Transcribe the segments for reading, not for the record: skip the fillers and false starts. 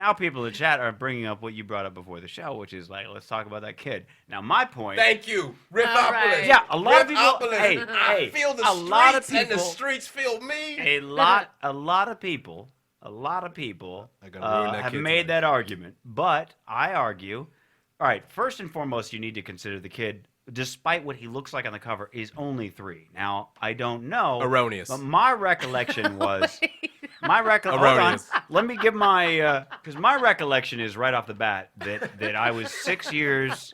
Now people in the chat are bringing up what you brought up before the show, which is like, let's talk about that kid. Now, my point. Thank you, Riffopolis. Right. Yeah, a lot of people. Riffopolis. I feel the streets, and the streets feel me. A lot of people have made that argument. But I argue, all right, first and foremost, you need to consider the kid, despite what he looks like on the cover, is only 3. Now, I don't know. Erroneous. But my recollection was... Hold on. Let me give my... Because my recollection is right off the bat that I was 6 years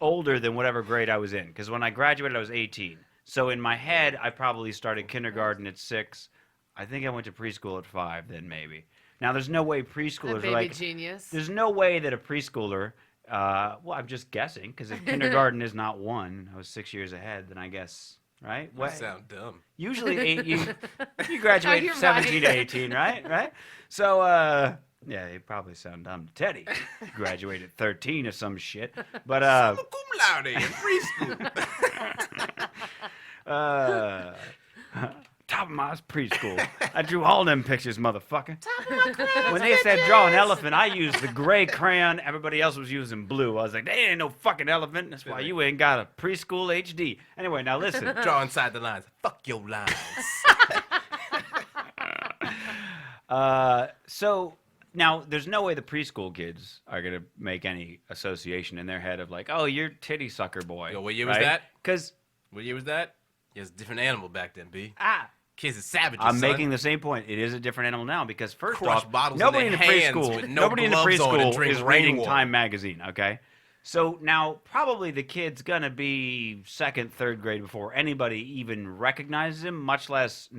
older than whatever grade I was in. Because when I graduated, I was 18. So in my head, I probably started kindergarten at 6. I think I went to preschool at 5 then, maybe. Now, there's no way preschoolers are like... genius. There's no way that a preschooler... well, I'm just guessing, because if kindergarten is not 1, I was 6 years ahead, then I guess, right? You sound dumb. Usually, you graduate 17 to 18, right? So, yeah, you probably sound dumb to Teddy. You graduated 13 or some shit. But, Summa cum laude in preschool. Top of my preschool. I drew all them pictures, motherfucker. Top of my class, When they said draw an elephant, I used the gray crayon. Everybody else was using blue. I was like, they ain't no fucking elephant. That's why you ain't got a preschool HD. Anyway, now listen. Draw inside the lines. Fuck your lines. So now there's no way the preschool kids are going to make any association in their head of like, oh, you're titty sucker boy. Yo, what year was that? Because... What year was that? It was a different animal back then, B. Kids are savages, I'm son. making the same point. It is a different animal now because first Crush off, bottles nobody in in their the hands preschool, with no nobody in the gloves on and preschool drink is reading rainwater. Time magazine. Okay, so now probably the kid's gonna be 2nd, 3rd grade before anybody even recognizes him, much less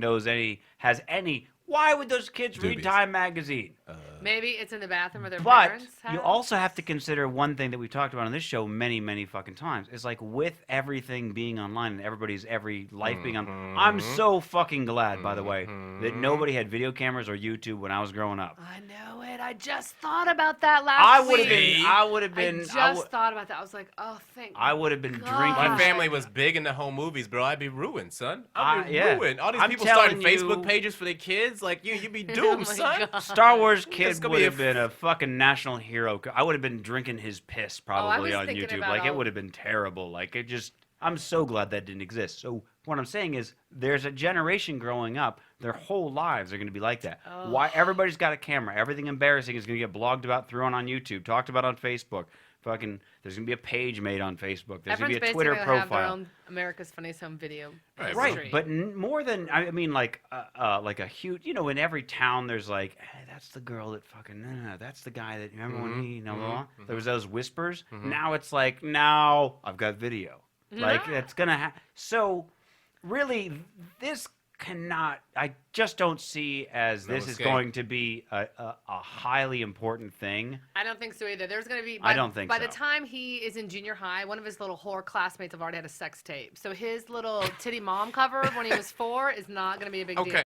has any. Why would those kids read Time magazine? Maybe it's in the bathroom of their But parents' you house. also have to consider one thing that we've talked about on this show many, many fucking times. Is like with everything being online and everybody's every life being on. I'm so fucking glad, by the way, that nobody had video cameras or YouTube when I was growing up. I know it. I just thought about that last week. I would have been. I just thought about that. I was like, oh, thank I would have been God. drinking. My family was big into home movies, bro. I'd be ruined, son. I'd be yeah. ruined. All these I'm people starting telling Facebook you- pages for their kids. Like, you'd be Oh doomed, my son. God. Star Wars kid It's gonna would be have been a fucking national hero. I would have been drinking his piss probably was on thinking YouTube. about Like it all- would have been terrible. Like it just. I'm so glad that didn't exist. So what I'm saying is, there's a generation growing up. Their whole lives are going to be like that. Oh. Why everybody's got a camera? Everything embarrassing is going to get blogged about, thrown on YouTube, talked about on Facebook. Fucking, there's going to be a page made on Facebook. There's going to be a Twitter basically have their profile. own America's Funniest Home Video. Right, history. but more than I mean, like a huge, in every town there's like, hey, that's the girl that fucking, that's the guy that remember when he, there was those whispers. Now it's like, now I've got video, like it's gonna. So really, this cannot. I just don't see as this is going to be a highly important thing. I don't think so either. There's going to be. I don't think by so. the time he is in junior high, one of his little whore classmates have already had a sex tape. So his little titty mom cover when he was 4 is not going to be a big deal.